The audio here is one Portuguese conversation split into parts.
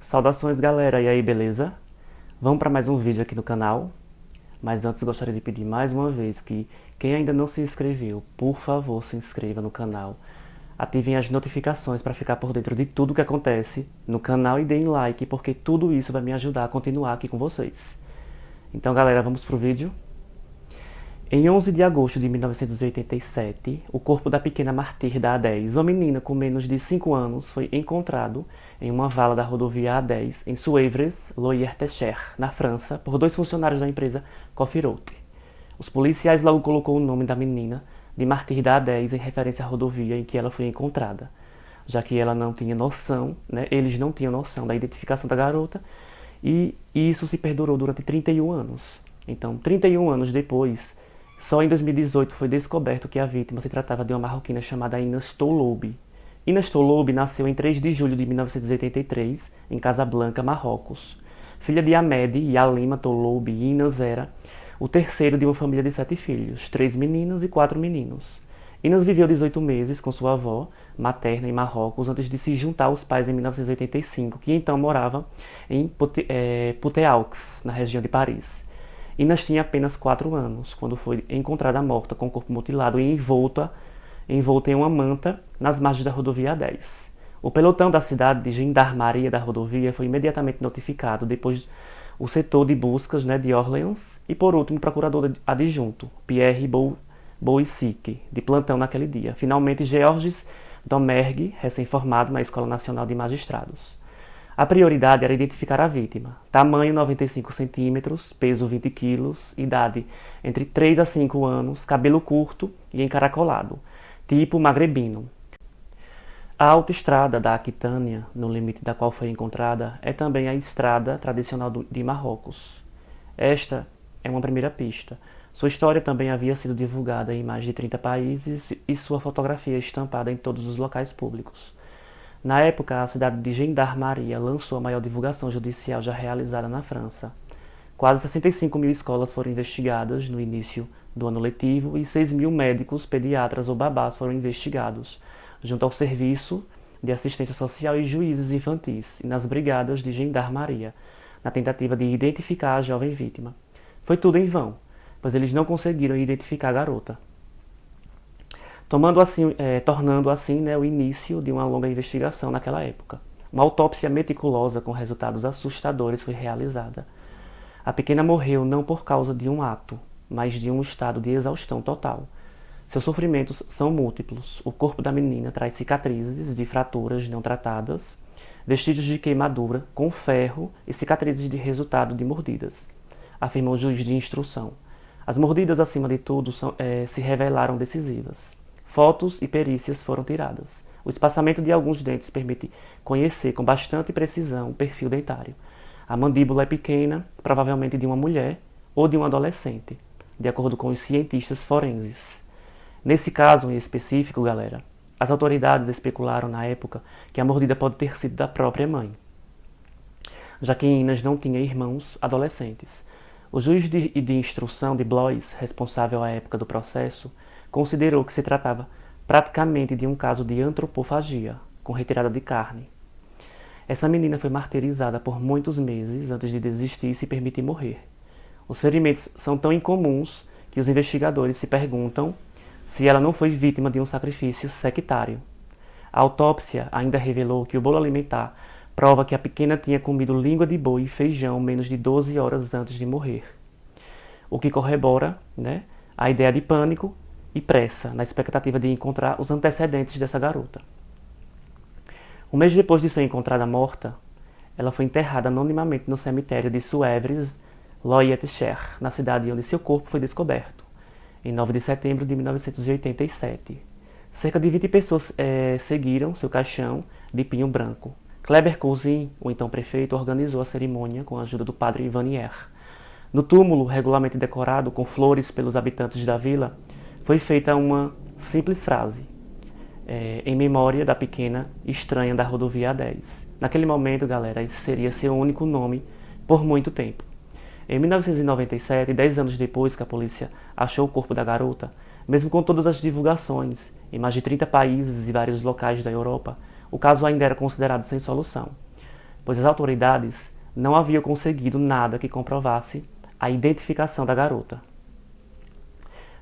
Saudações, galera, e aí, beleza? Vamos para mais um vídeo aqui no canal, mas antes gostaria de pedir mais uma vez que quem ainda não se inscreveu, por favor, se inscreva no canal. Ativem as notificações para ficar por dentro de tudo que acontece no canal e deem like, porque tudo isso vai me ajudar a continuar aqui com vocês. Então, galera, vamos pro vídeo? Em 11 de agosto de 1987, o corpo da pequena mártir da A10, uma menina com menos de 5 anos, foi encontrado em uma vala da rodovia A10 em Suevres-Loyer-Techer, na França, por dois funcionários da empresa Cofiroute. Os policiais logo colocou o nome da menina de mártir da A10 em referência à rodovia em que ela foi encontrada, já que ela não tinha noção, eles não tinham noção da identificação da garota, e isso se perdurou durante 31 anos. Então, 31 anos depois, só em 2018 foi descoberto que a vítima se tratava de uma marroquina chamada Inas Touloubi. Inas Touloubi nasceu em 3 de julho de 1983, em Casablanca, Marrocos. Filha de Ahmed e Alima Touloubi, Inas era o terceiro de uma família de 7 filhos, 3 meninas e 4 meninos. Inas viveu 18 meses com sua avó materna em Marrocos antes de se juntar aos pais em 1985, que então morava em Puteaux, na região de Paris. Inas tinha apenas 4 anos, quando foi encontrada morta com o corpo mutilado e envolta em uma manta nas margens da rodovia A10. O pelotão da cidade de gendarmaria da rodovia foi imediatamente notificado, depois o setor de buscas de Orleans e, por último, o procurador adjunto, Pierre Boisic, de plantão naquele dia. Finalmente, Georges Domergue, recém-formado na Escola Nacional de Magistrados. A prioridade era identificar a vítima. Tamanho 95 centímetros, peso 20 quilos, idade entre 3 a 5 anos, cabelo curto e encaracolado, tipo magrebino. A autoestrada da Aquitânia, no limite da qual foi encontrada, é também a estrada tradicional de Marrocos. Esta é uma primeira pista. Sua história também havia sido divulgada em mais de 30 países e sua fotografia estampada em todos os locais públicos. Na época, a cidade de Gendarmaria lançou a maior divulgação judicial já realizada na França. Quase 65 mil escolas foram investigadas no início do ano letivo e 6 mil médicos, pediatras ou babás foram investigados, junto ao Serviço de Assistência Social e juízes infantis e nas brigadas de Gendarmaria, na tentativa de identificar a jovem vítima. Foi tudo em vão, pois eles não conseguiram identificar a garota, tornando assim o início de uma longa investigação naquela época. Uma autópsia meticulosa com resultados assustadores foi realizada. A pequena morreu não por causa de um ato, mas de um estado de exaustão total. Seus sofrimentos são múltiplos. O corpo da menina traz cicatrizes de fraturas não tratadas, vestígios de queimadura com ferro e cicatrizes de resultado de mordidas, afirmou o juiz de instrução. As mordidas, acima de tudo, se revelaram decisivas. Fotos e perícias foram tiradas. O espaçamento de alguns dentes permite conhecer com bastante precisão o perfil dentário. A mandíbula é pequena, provavelmente de uma mulher ou de um adolescente, de acordo com os cientistas forenses. Nesse caso em específico, galera, as autoridades especularam na época que a mordida pode ter sido da própria mãe, já que Inas não tinha irmãos adolescentes. O juiz de instrução de Blois, responsável à época do processo, considerou que se tratava praticamente de um caso de antropofagia, com retirada de carne. Essa menina foi martirizada por muitos meses antes de desistir e se permitir morrer. Os ferimentos são tão incomuns que os investigadores se perguntam se ela não foi vítima de um sacrifício sectário. A autópsia ainda revelou que o bolo alimentar prova que a pequena tinha comido língua de boi e feijão menos de 12 horas antes de morrer, o que corrobora a ideia de pânico e pressa, na expectativa de encontrar os antecedentes dessa garota. Um mês depois de ser encontrada morta, ela foi enterrada anonimamente no cemitério de Suevres-Loyer-Techer, na cidade onde seu corpo foi descoberto, em 9 de setembro de 1987. Cerca de 20 pessoas seguiram seu caixão de pinho branco. Kleber Cousin, o então prefeito, organizou a cerimônia com a ajuda do padre Vanier. No túmulo, regularmente decorado com flores pelos habitantes da vila, foi feita uma simples frase, em memória da pequena estranha da rodovia A10. Naquele momento, galera, esse seria seu único nome por muito tempo. Em 1997, 10 anos depois que a polícia achou o corpo da garota, mesmo com todas as divulgações em mais de 30 países e vários locais da Europa, o caso ainda era considerado sem solução. pois as autoridades não haviam conseguido nada que comprovasse a identificação da garota.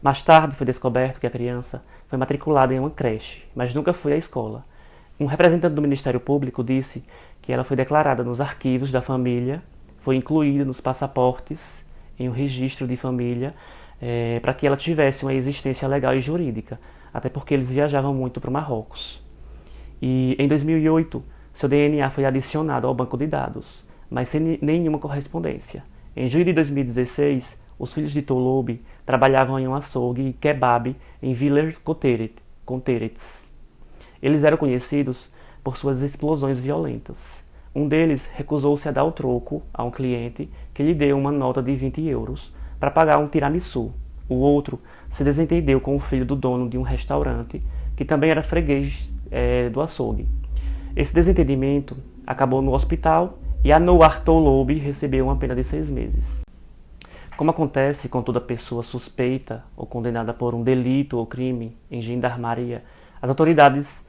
Mais tarde foi descoberto que a criança foi matriculada em uma creche, mas nunca foi à escola. Um representante do Ministério Público disse que ela foi declarada nos arquivos da família, foi incluída nos passaportes, em um registro de família, para que ela tivesse uma existência legal e jurídica, até porque eles viajavam muito para o Marrocos. E em 2008, seu DNA foi adicionado ao banco de dados, mas sem nenhuma correspondência. Em junho de 2016, os filhos de Toloube trabalhavam em um açougue e kebab em Villers-Cotterêts. Eles eram conhecidos por suas explosões violentas. Um deles recusou-se a dar o troco a um cliente que lhe deu uma nota de 20 euros para pagar um tiramisu. O outro se desentendeu com o filho do dono de um restaurante, que também era freguês do açougue. Esse desentendimento acabou no hospital e Anouar Toloube recebeu uma pena de 6 meses. Como acontece com toda pessoa suspeita ou condenada por um delito ou crime em gendarmeria, as autoridades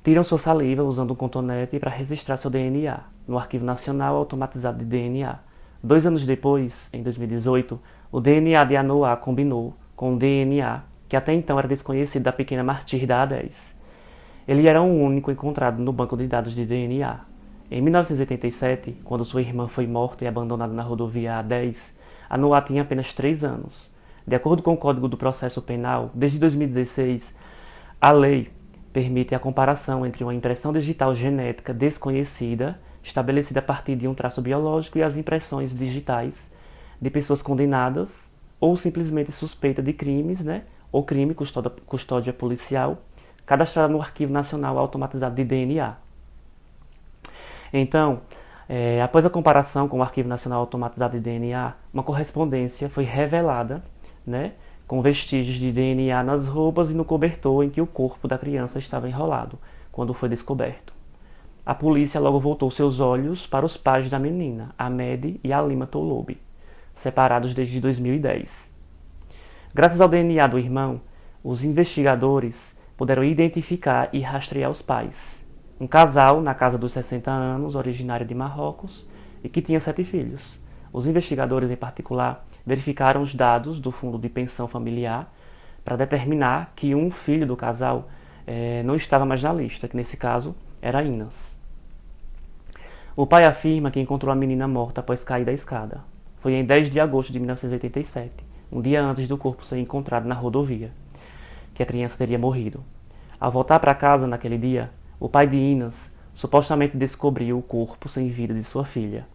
tiram sua saliva usando um cotonete para registrar seu DNA no Arquivo Nacional Automatizado de DNA. 2 anos depois, em 2018, o DNA de Anouar combinou com o DNA que até então era desconhecido da pequena mártir da A10. Ele era o único encontrado no banco de dados de DNA. Em 1987, quando sua irmã foi morta e abandonada na rodovia A10, Anouar tinha apenas 3 anos. De acordo com o Código do Processo Penal, desde 2016, a lei permite a comparação entre uma impressão digital genética desconhecida, estabelecida a partir de um traço biológico, e as impressões digitais de pessoas condenadas ou simplesmente suspeitas de crimes, ou crime, custódia policial, cadastrada no Arquivo Nacional Automatizado de DNA. Então, após a comparação com o Arquivo Nacional Automatizado de DNA, uma correspondência foi revelada, com vestígios de DNA nas roupas e no cobertor em que o corpo da criança estava enrolado, quando foi descoberto. A polícia logo voltou seus olhos para os pais da menina, Ahmed e Alima Toloube, separados desde 2010. Graças ao DNA do irmão, os investigadores puderam identificar e rastrear os pais. Um casal na casa dos 60 anos, originário de Marrocos, e que tinha 7 filhos. Os investigadores, em particular, verificaram os dados do fundo de pensão familiar para determinar que um filho do casal não estava mais na lista, que nesse caso era Inas. O pai afirma que encontrou a menina morta após cair da escada. Foi em 10 de agosto de 1987, um dia antes do corpo ser encontrado na rodovia, que a criança teria morrido. Ao voltar para casa naquele dia, o pai de Inas supostamente descobriu o corpo sem vida de sua filha.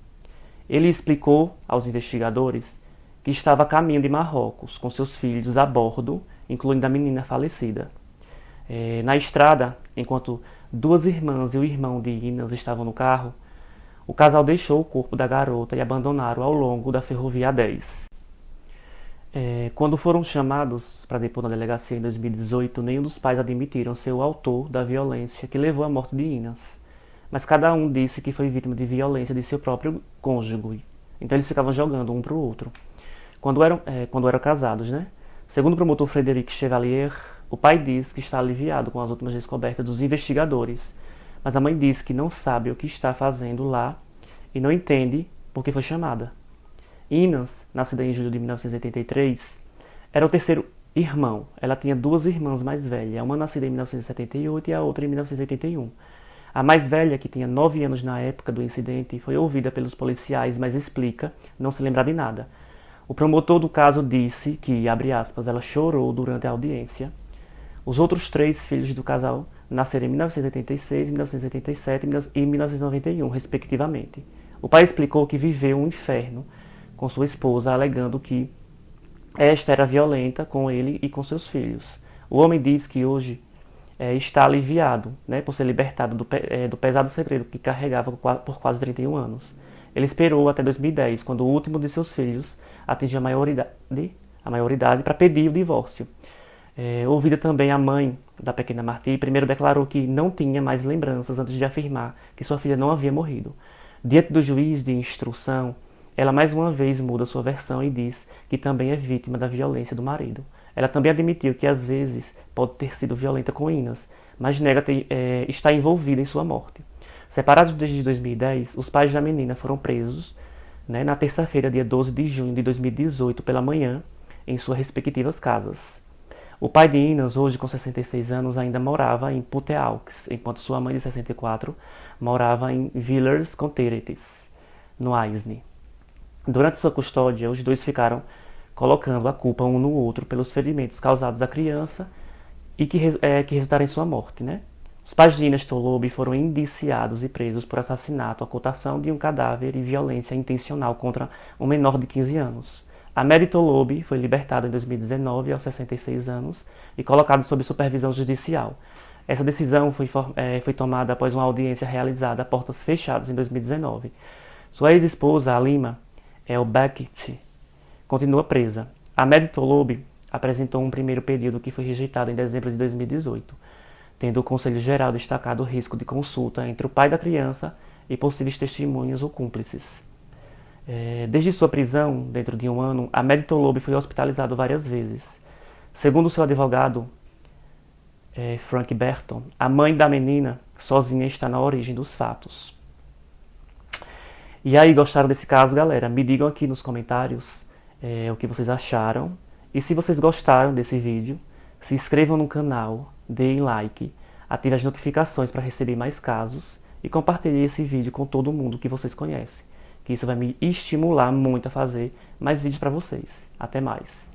Ele explicou aos investigadores que estava a caminho de Marrocos com seus filhos a bordo, incluindo a menina falecida. Na estrada, enquanto 2 irmãs e o irmão de Inas estavam no carro, o casal deixou o corpo da garota e abandonaram ao longo da ferrovia A10. Quando foram chamados para depor na delegacia em 2018, nenhum dos pais admitiram ser o autor da violência que levou à morte de Inas. Mas cada um disse que foi vítima de violência de seu próprio cônjuge. Então eles ficavam jogando um para o outro. Quando eram casados, Segundo o promotor Frédéric Chevalier, o pai diz que está aliviado com as últimas descobertas dos investigadores, mas a mãe diz que não sabe o que está fazendo lá e não entende por que foi chamada. Inas, nascida em julho de 1983, era o terceiro irmão. Ela tinha 2 irmãs mais velhas, uma nascida em 1978 e a outra em 1981. A mais velha, que tinha 9 anos na época do incidente, foi ouvida pelos policiais, mas explica não se lembrar de nada. O promotor do caso disse que, abre aspas, ela chorou durante a audiência. Os outros 3 filhos do casal nasceram em 1986, 1987 e 1991, respectivamente. O pai explicou que viveu um inferno com sua esposa, alegando que esta era violenta com ele e com seus filhos. O homem diz que hoje está aliviado, por ser libertado do pesado segredo que carregava por quase 31 anos. Ele esperou até 2010, quando o último de seus filhos atingiu a maioridade para pedir o divórcio. Ouvida também a mãe da pequena Marti, primeiro declarou que não tinha mais lembranças antes de afirmar que sua filha não havia morrido. Diante do juiz de instrução, ela mais uma vez muda sua versão e diz que também é vítima da violência do marido. Ela também admitiu que às vezes pode ter sido violenta com Inas, mas nega estar envolvida em sua morte. Separados desde 2010, os pais da menina foram presos, né, na terça-feira, dia 12 de junho de 2018, pela manhã, em suas respectivas casas. O pai de Inas, hoje com 66 anos, ainda morava em Puteaux, enquanto sua mãe, de 64, morava em Villers-Cotterêts, no Aisne. Durante sua custódia, os dois ficaram colocando a culpa um no outro pelos ferimentos causados à criança e que resultaram em sua morte, né? Os pais de Ines Tolobi foram indiciados e presos por assassinato, ocultação de um cadáver e violência intencional contra um menor de 15 anos. A Mary Tolobi foi libertada em 2019, aos 66 anos, e colocada sob supervisão judicial. Essa decisão foi tomada após uma audiência realizada a portas fechadas em 2019. Sua ex-esposa, Alima El Beckett, continua presa. A Mary Tolobi apresentou um primeiro pedido que foi rejeitado em dezembro de 2018, tendo o Conselho Geral destacado o risco de consulta entre o pai da criança e possíveis testemunhas ou cúmplices. Desde sua prisão, dentro de um ano, a Mary Tolobi foi hospitalizada várias vezes. Segundo seu advogado, Frank Berton, a mãe da menina sozinha está na origem dos fatos. E aí, gostaram desse caso, galera? Me digam aqui nos comentários o que vocês acharam. E se vocês gostaram desse vídeo, se inscrevam no canal, deem like, ativem as notificações para receber mais casos e compartilhem esse vídeo com todo mundo que vocês conhecem, que isso vai me estimular muito a fazer mais vídeos para vocês. Até mais!